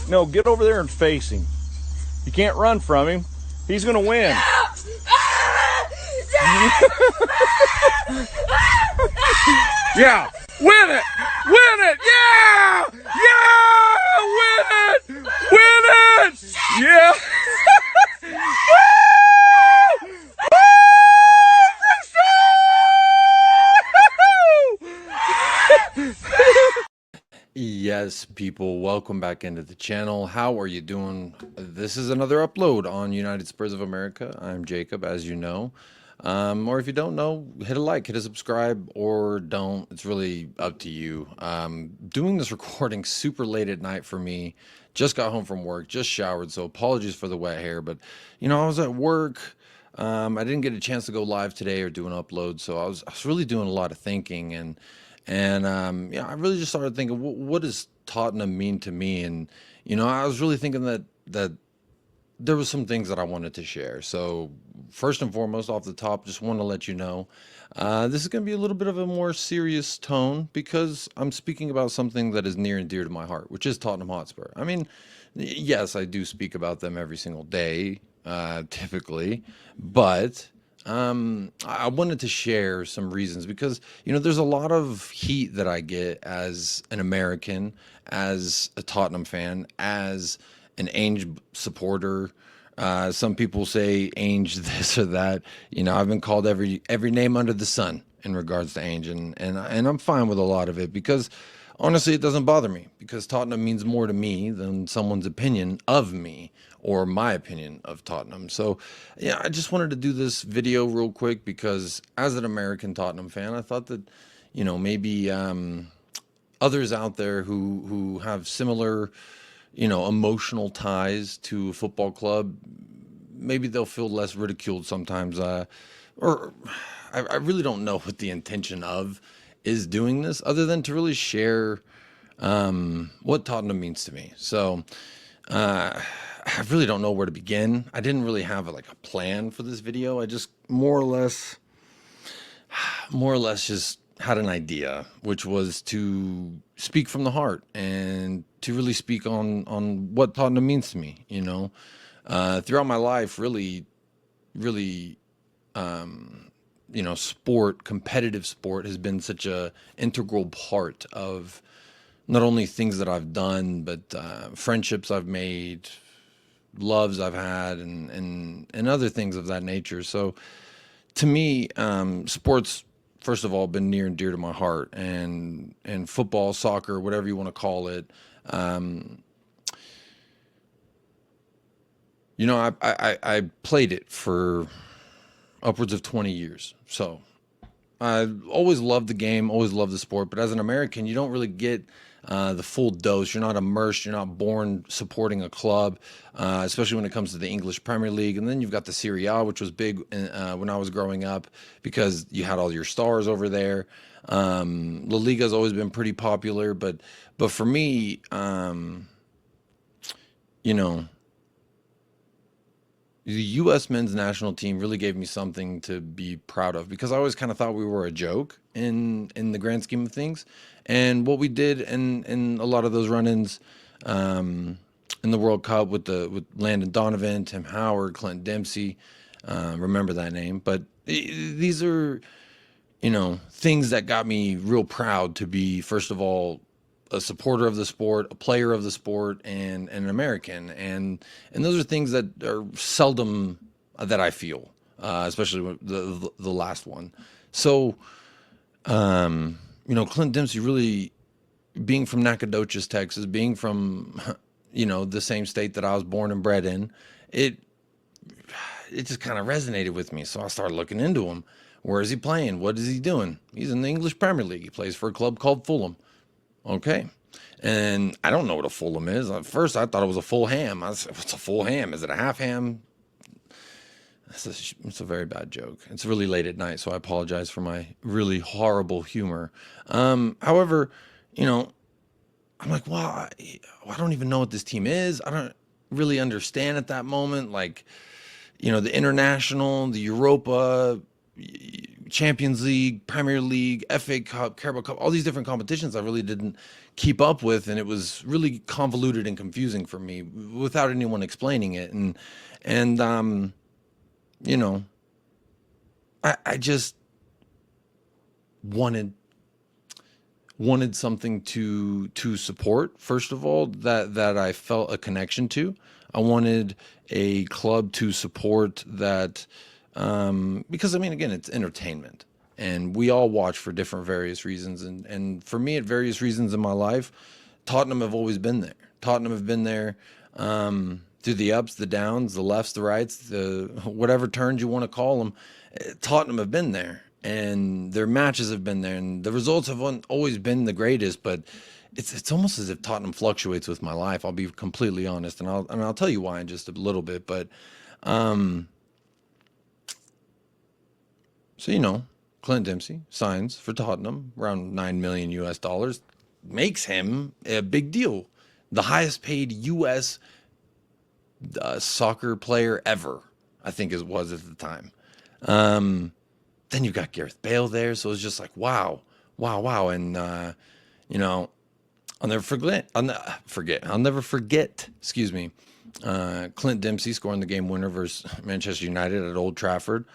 No, get over there and face him. You can't run from him. He's going to win. Yeah, win it! Win it! Yeah! Yeah! Win it! Win it! Yeah! Yes, people, welcome back into the channel. How are you doing? This is another upload on United Spurs of America. I'm Jacob, as you know. Or if you don't know, hit a like, hit a subscribe, or don't. It's really up to you. Doing this recording super late at night for me. Just got home from work, just showered, so apologies for the wet hair. But, you know, I was at work. I didn't get a chance to go live today or do an upload, so I was really doing a lot of thinking. And yeah, I really just started thinking, what does Tottenham mean to me? And, you know, I was really thinking that there was some things that I wanted to share. So first and foremost, off the top, just want to let you know, this is going to be a little bit of a more serious tone because I'm speaking about something that is near and dear to my heart, which is Tottenham Hotspur. I mean, yes, I do speak about them every single day, typically, but I wanted to share some reasons because, you know, there's a lot of heat that I get as an American, as a Tottenham fan, as an AINT supporter. Some people say AINT this or that. You know, I've been called every name under the sun in regards to AINT, and I'm fine with a lot of it because honestly, it doesn't bother me because Tottenham means more to me than someone's opinion of me or my opinion of Tottenham. So, yeah, I just wanted to do this video real quick because as an American Tottenham fan, I thought that, you know, maybe others out there who have similar, you know, emotional ties to a football club, maybe they'll feel less ridiculed sometimes. Or I really don't know what the intention of is doing this other than to really share what Tottenham means to me. So I really don't know where to begin. I didn't really have a plan for this video. I just more or less just had an idea, which was to speak from the heart and to really speak on what Tottenham means to me. You know, throughout my life, really, you know, competitive sport has been such a integral part of not only things that I've done, but friendships I've made, loves I've had, and other things of that nature. So to me, sports, first of all, been near and dear to my heart, and football, soccer, whatever you want to call it. You know, I played it for upwards of 20 years. So I always loved the game, always loved the sport. But as an American, you don't really get the full dose. You're not immersed. You're not born supporting a club, especially when it comes to the English Premier League. And then you've got the Serie A, which was big when I was growing up because you had all your stars over there. La Liga has always been pretty popular, but for me, you know, the U.S. men's national team really gave me something to be proud of because I always kind of thought we were a joke in the grand scheme of things. And what we did in a lot of those run-ins in the World Cup with Landon Donovan, Tim Howard, Clint Dempsey, remember that name. But these are, you know, things that got me real proud to be, first of all, a supporter of the sport, a player of the sport, and an American. And those are things that are seldom that I feel, especially with the last one. So, you know, Clint Dempsey really being from Nacogdoches, Texas, being from, you know, the same state that I was born and bred in, it just kind of resonated with me. So I started looking into him. Where is he playing? What is he doing? He's in the English Premier League. He plays for a club called Fulham. Okay. And I don't know what a Fulham is. At first, I thought it was a full ham. I said, what's a full ham? Is it a half ham? It's a very bad joke. It's really late at night, so I apologize for my really horrible humor. However, you know, I'm like, well, I don't even know what this team is. I don't really understand at that moment. Like, you know, the International, the Europa, Champions League, Premier League, FA Cup, Carabao Cup, all these different competitions I really didn't keep up with, and it was really convoluted and confusing for me without anyone explaining it. And you know, I just wanted something to support, first of all, that I felt a connection to. I wanted a club to support that, because I mean, again, it's entertainment, and we all watch for different various reasons. And for me, at various reasons in my life, Tottenham have always been there. Tottenham have been there, through the ups, the downs, the lefts, the rights, the whatever turns you want to call them. Tottenham have been there, and their matches have been there, and the results have always been the greatest. But it's almost as if Tottenham fluctuates with my life. I'll be completely honest, and I'll tell you why in just a little bit. But so Clint Dempsey signs for Tottenham, around $9 million US, makes him a big deal, the highest paid US soccer player ever, I think it was at the time. Then you've got Gareth Bale there, so it's just like wow. And I'll never forget. Excuse me. Clint Dempsey scoring the game winner versus Manchester United at Old Trafford.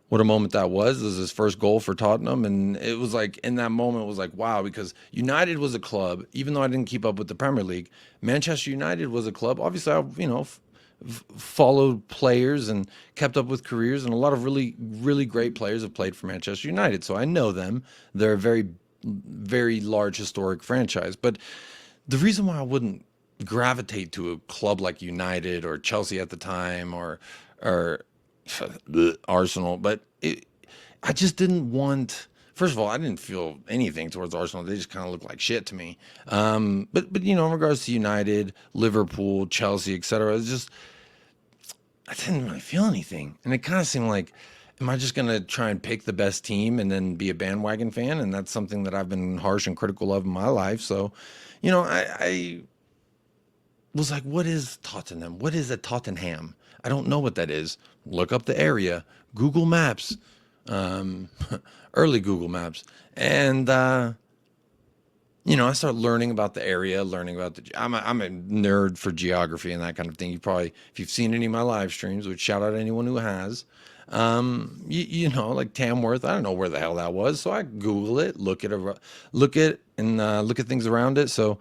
What a moment that was. It was his first goal for Tottenham, and it was like, in that moment, it was like wow, because United was a club. Even though I didn't keep up with the Premier League, Manchester United was a club. Obviously, I followed players and kept up with careers, and a lot of really, really great players have played for Manchester United, so I know them. They're a very, very large historic franchise. But the reason why I wouldn't gravitate to a club like United or Chelsea at the time, or Arsenal, but I just didn't want. First of all, I didn't feel anything towards Arsenal. They just kind of looked like shit to me. But in regards to United, Liverpool, Chelsea, etc., it's just I didn't really feel anything, and it kind of seemed like, am I just gonna try and pick the best team and then be a bandwagon fan? And that's something that I've been harsh and critical of in my life. So, I was like, what is Tottenham? What is a Tottenham? I don't know what that is. Look up the area, Google Maps, early Google Maps. And, I started learning about the area, learning about I'm a nerd for geography and that kind of thing. If you've seen any of my live streams, which shout out to anyone who has, like Tamworth, I don't know where the hell that was. So I Google it, look at things around it. So,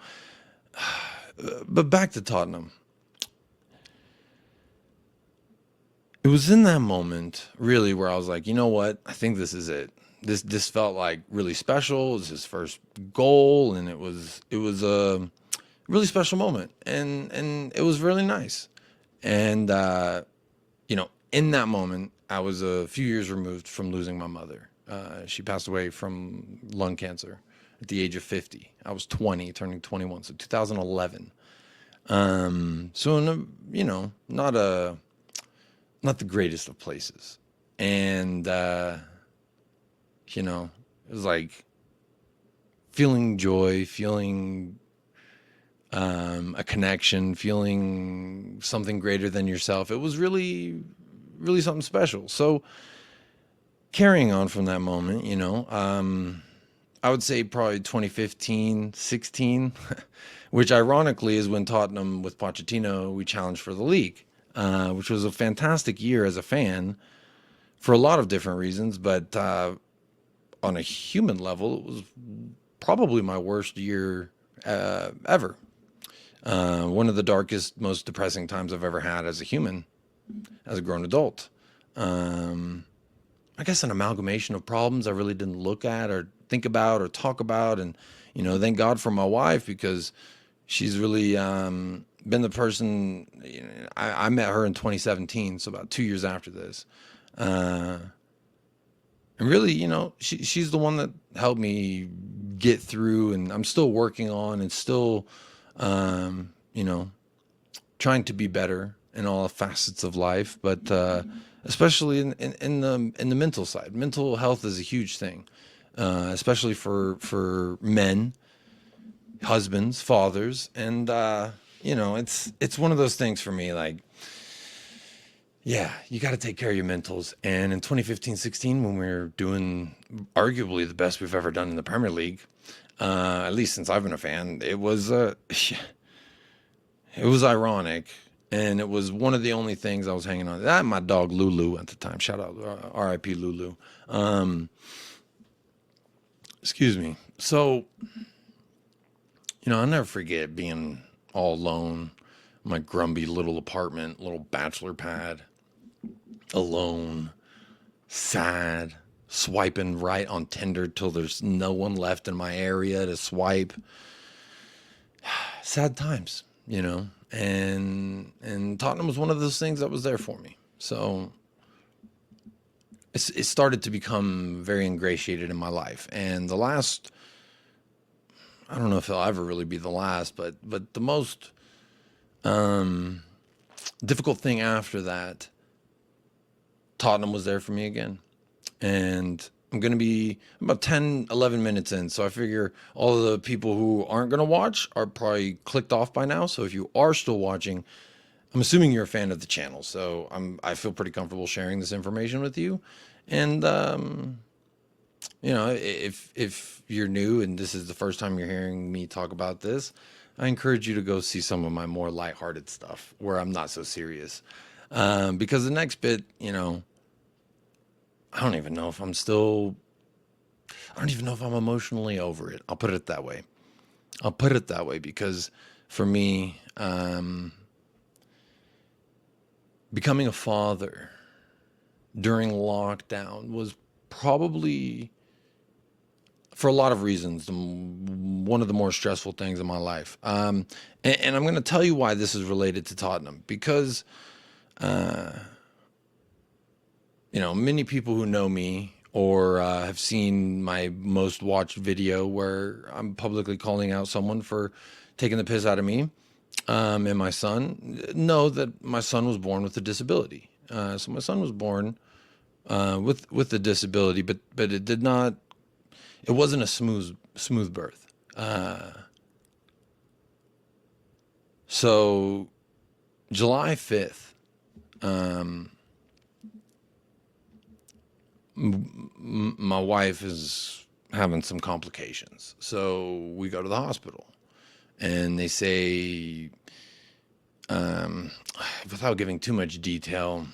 but back to Tottenham. It was in that moment, really, where I was like, you know what? I think this is it. This felt like really special. It was his first goal, and it was a really special moment, and it was really nice. And in that moment, I was a few years removed from losing my mother. She passed away from lung cancer at the age of 50. I was 20, turning 21, so 2011. So not the greatest of places. And, it was like feeling joy, feeling a connection, feeling something greater than yourself. It was really, really something special. So carrying on from that moment, I would say probably 2015, 16, which ironically is when Tottenham with Pochettino, we challenged for the league. Which was a fantastic year as a fan for a lot of different reasons. But on a human level, it was probably my worst year ever. One of the darkest, most depressing times I've ever had as a human, as a grown adult. I guess an amalgamation of problems I really didn't look at or think about or talk about. And, thank God for my wife, because she's really been the person. I met her in 2017, so about 2 years after this. And really, she's the one that helped me get through, and I'm still working on and still, trying to be better in all facets of life, but especially in the mental side. Mental health is a huge thing, especially for men, husbands, fathers, and it's one of those things for me. Like, yeah, you got to take care of your mentals. And in 2015-16, when we were doing arguably the best we've ever done in the Premier League, at least since I've been a fan, it was it was ironic, and it was one of the only things I was hanging on. That my dog Lulu at the time. Shout out, R.I.P. Lulu. Excuse me. So, I'll never forget being all alone, my grumpy little apartment, little bachelor pad, alone, sad, swiping right on Tinder till there's no one left in my area to swipe. Sad times, and Tottenham was one of those things that was there for me. So it started to become very ingratiated in my life. And the last, I don't know if it'll ever really be the last, but the most difficult thing after that, Tottenham was there for me again. And I'm going to be about 10, 11 minutes in. So I figure all of the people who aren't going to watch are probably clicked off by now. So if you are still watching, I'm assuming you're a fan of the channel. So I feel pretty comfortable sharing this information with you. And, if you're new and this is the first time you're hearing me talk about this, I encourage you to go see some of my more lighthearted stuff where I'm not so serious. Because the next bit, I don't even know if I don't even know if I'm emotionally over it. I'll put it that way. Because for me, becoming a father during lockdown was probably, for a lot of reasons, one of the more stressful things in my life. And I'm going to tell you why this is related to Tottenham. Because many people who know me or have seen my most watched video where I'm publicly calling out someone for taking the piss out of me and my son know that my son was born with a disability. So my son was born with a disability, but it wasn't a smooth birth. So July 5th, my wife is having some complications. So we go to the hospital and they say, without giving too much detail,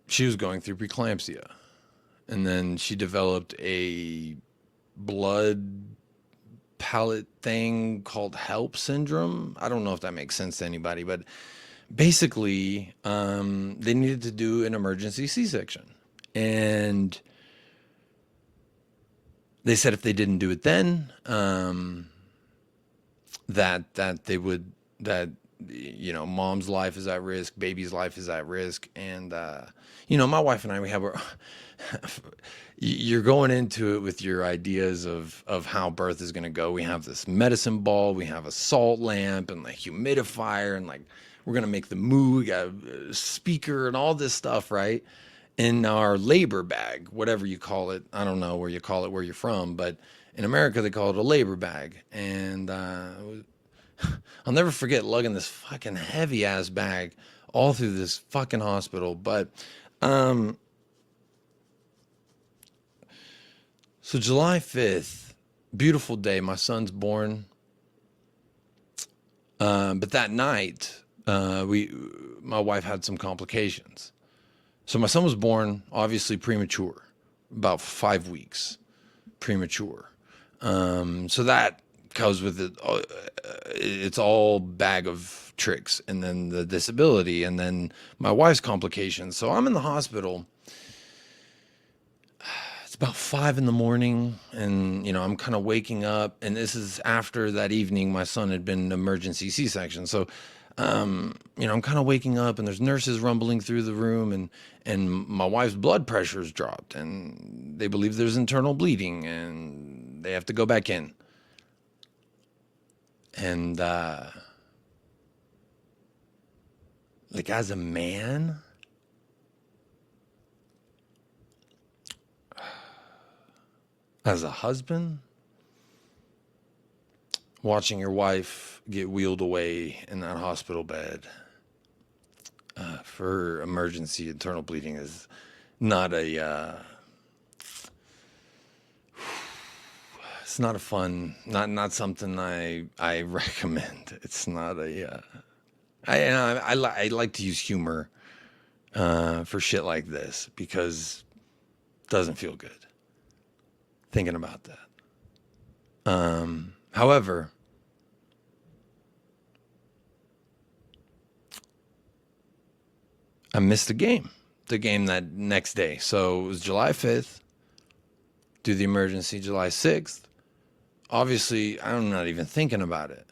she was going through preeclampsia. And then she developed a blood palate thing called HELP syndrome. I don't know if that makes sense to anybody, but basically, they needed to do an emergency C-section. And they said if they didn't do it then, mom's life is at risk, baby's life is at risk. And, my wife and I, you're going into it with your ideas of how birth is going to go. We have this medicine ball, we have a salt lamp and the humidifier, and we're going to make the moo, we got a speaker and all this stuff, right? In our labor bag, whatever you call it. I don't know where you call it, where you're from, but in America, they call it a labor bag. And I'll never forget lugging this fucking heavy ass bag all through this fucking hospital. But so July 5th, beautiful day. My son's born. But that night, my wife had some complications. So my son was born, obviously premature, about 5 weeks premature. So that goes with it. It's all bag of tricks, and then the disability, and then my wife's complications. So I'm in the hospital. It's about 5 a.m, and I'm kind of waking up, and this is after that evening my son had been an emergency C-section. So I'm kind of waking up, and there's nurses rumbling through the room, and my wife's blood pressure's dropped, and they believe there's internal bleeding, and they have to go back in. And as a man, as a husband, watching your wife get wheeled away in that hospital bed for emergency internal bleeding is not a it's not a fun, not something I recommend. It's not a I like to use humor for shit like this because it doesn't feel good thinking about that. However, I missed the game that next day. So it was July 5th, do the emergency July 6th. Obviously, I'm not even thinking about it.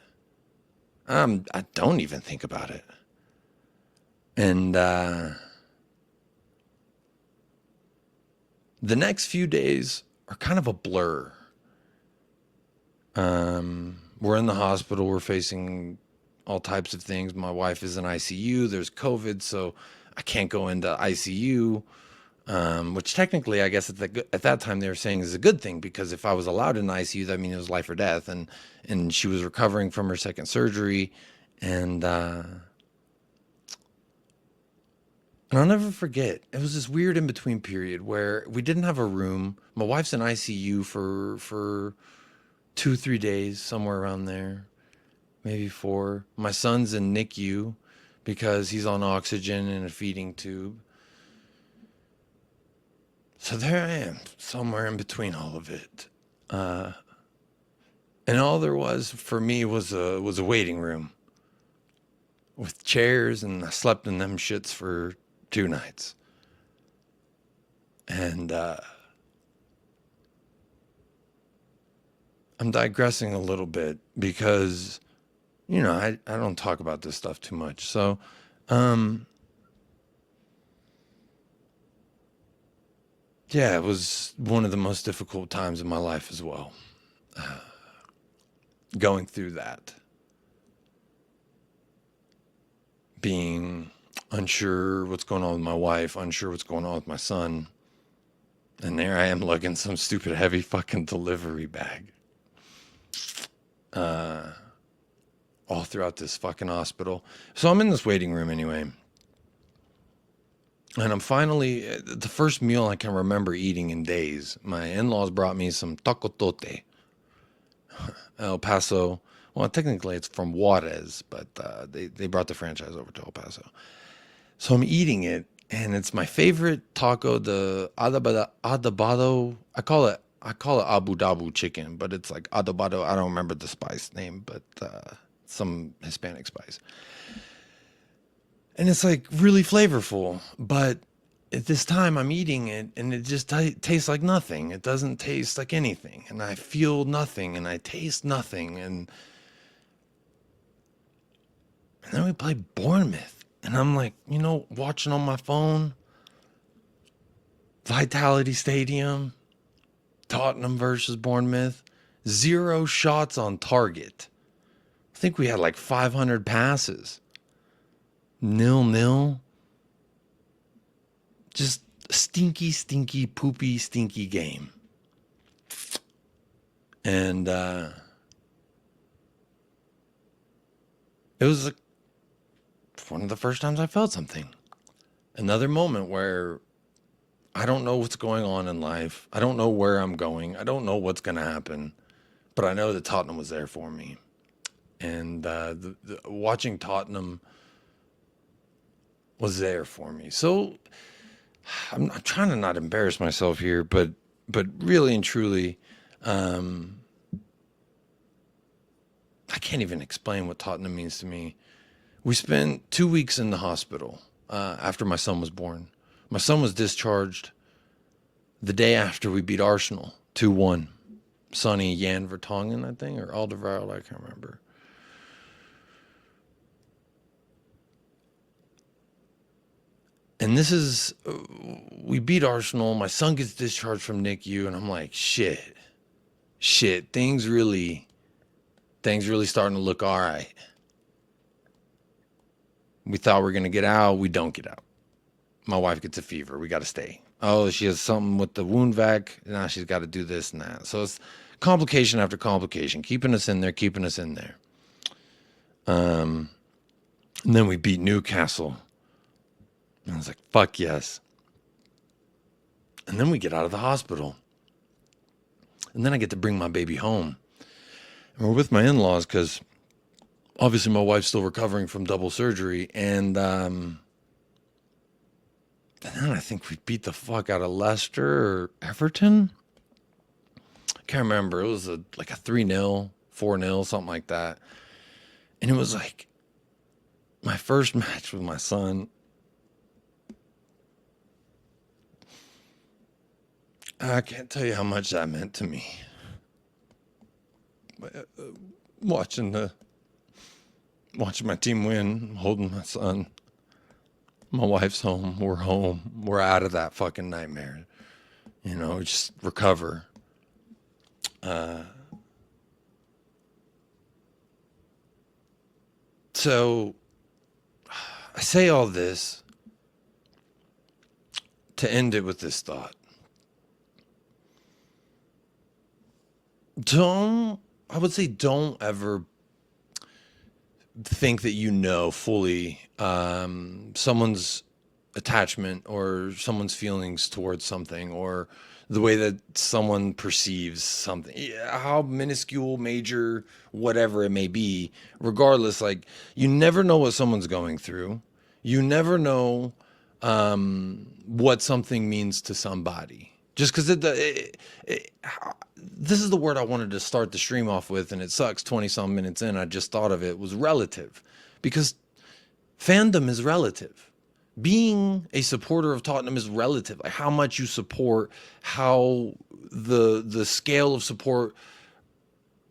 I don't even think about it. And the next few days are kind of a blur. We're in the hospital. We're facing all types of things. My wife is in ICU. There's COVID, so I can't go into ICU, which technically, I guess at that time they were saying is a good thing, because if I was allowed in ICU, that means it was life or death. And she was recovering from her second surgery, and I'll never forget. It was this weird in between period where we didn't have a room. My wife's in ICU for 2-3 days, somewhere around there, maybe 4. My son's in NICU because he's on oxygen and a feeding tube. So there I am, somewhere in between all of it. And all there was for me was a waiting room with chairs, and I slept in them shits for 2 nights. And I'm digressing a little bit because, I don't talk about this stuff too much. So, yeah, it was one of the most difficult times in my life as well. Going through that. Being unsure what's going on with my wife, unsure what's going on with my son. And there I am lugging some stupid heavy fucking delivery bag. All throughout this fucking hospital. So I'm in this waiting room anyway. And I'm finally, the first meal I can remember eating in days. My in-laws brought me some tacotote. El Paso. Well, technically it's from Juarez, but they brought the franchise over to El Paso. So I'm eating it, and it's my favorite taco, the adobado. I call it Abu Dhabi chicken, but it's like adobado. I don't remember the spice name, but some Hispanic spice. And it's like really flavorful, but at this time I'm eating it, and it just tastes like nothing. It doesn't taste like anything, and I feel nothing, and I taste nothing, and then we play Bournemouth, and I'm like, watching on my phone, Vitality Stadium, Tottenham versus Bournemouth, 0 shots on target. I think we had like 500 passes. 0-0. Just stinky, stinky, poopy, stinky game. And it was one of the first times I felt something. Another moment where I don't know what's going on in life. I don't know where I'm going. I don't know what's going to happen. But I know that Tottenham was there for me. And watching Tottenham was there for me. So I'm trying to not embarrass myself here, but really and truly, I can't even explain what Tottenham means to me. We spent 2 weeks in the hospital after my son was born. My son was discharged the day after we beat Arsenal 2-1. Sonny Jan Vertonghen, I think, or Alderweireld, I can't remember. And this is, we beat Arsenal. My son gets discharged from NICU, and I'm like, shit, things really starting to look all right. We thought we were going to get out. We don't get out. My wife gets a fever. We got to stay. Oh, she has something with the wound vac. Now she's got to do this and that. So it's complication after complication, keeping us in there, keeping us in there. And then we beat Newcastle. And I was like, fuck yes. And then we get out of the hospital. And then I get to bring my baby home. And we're with my in-laws because obviously my wife's still recovering from double surgery. And then I think we beat the fuck out of Leicester or Everton. I can't remember. It was like a 3-0, 4-0, something like that. And it was like my first match with my son. I can't tell you how much that meant to me. Watching my team win, holding my son. My wife's home. We're home. We're out of that fucking nightmare. You know, just recover. So I say all this to end it with this thought. Don't ever think that you know fully someone's attachment or someone's feelings towards something or the way that someone perceives something, how minuscule, major, whatever it may be. Regardless, like, you never know what someone's going through. You never know what something means to somebody. Just because this is the word I wanted to start the stream off with, and it sucks 20-some minutes in, I just thought of it, was relative. Because fandom is relative. Being a supporter of Tottenham is relative. Like how much you support, how the scale of support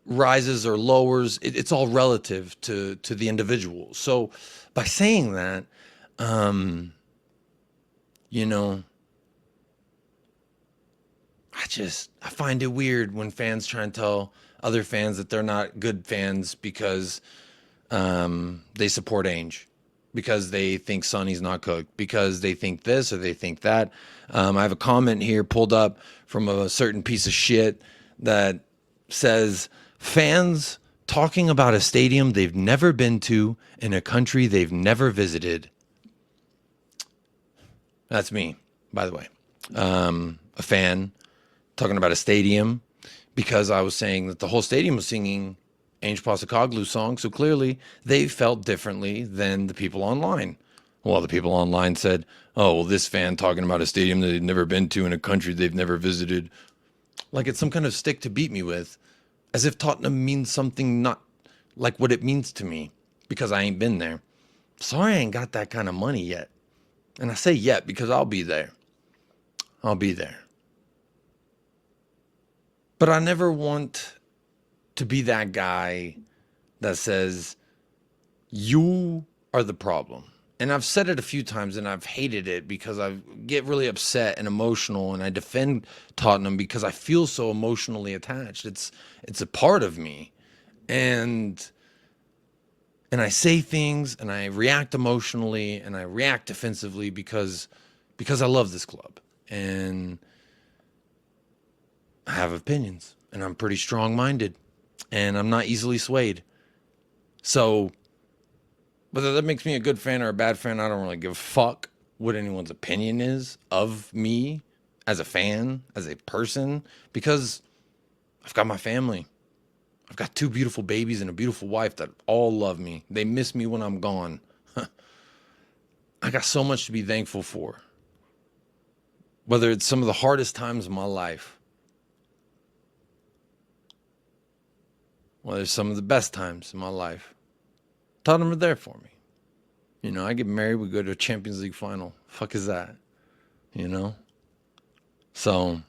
rises or lowers, it's all relative to the individual. So by saying that, you know, I find it weird when fans try and tell other fans that they're not good fans because they support Ainge, because they think Sonny's not cooked, because they think this or they think that. I have a comment here pulled up from a certain piece of shit that says, fans talking about a stadium they've never been to in a country they've never visited. That's me, by the way. A fan talking about a stadium because I was saying that the whole stadium was singing Ainge Postecoglou songs, so clearly they felt differently than the people online. Well, the people online said, oh, well, this fan talking about a stadium that they've never been to in a country they've never visited. Like it's some kind of stick to beat me with, as if Tottenham means something not like what it means to me because I ain't been there. Sorry I ain't got that kind of money yet. And I say yet because I'll be there. I'll be there. But I never want to be that guy that says, you are the problem. And I've said it a few times and I've hated it because I get really upset and emotional and I defend Tottenham because I feel so emotionally attached. It's a part of me. And I say things and I react emotionally and I react defensively because I love this club. And I have opinions and I'm pretty strong-minded and I'm not easily swayed. So whether that makes me a good fan or a bad fan, I don't really give a fuck what anyone's opinion is of me as a fan, as a person, because I've got my family. I've got 2 beautiful babies and a beautiful wife that all love me. They miss me when I'm gone. I got so much to be thankful for. Whether it's some of the hardest times of my life, whether it's some of the best times in my life, Tottenham are there for me. You know, I get married, we go to a Champions League final. Fuck is that? You know? So,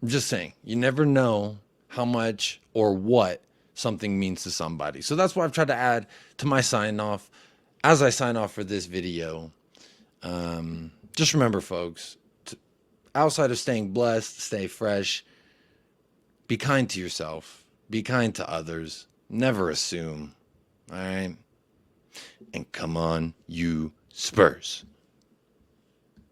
I'm just saying, you never know how much or what something means to somebody. So that's what I've tried to add to my sign-off. As I sign off for this video, just remember, folks, outside of staying blessed, stay fresh, be kind to yourself, be kind to others, never assume. All right. And come on, you Spurs.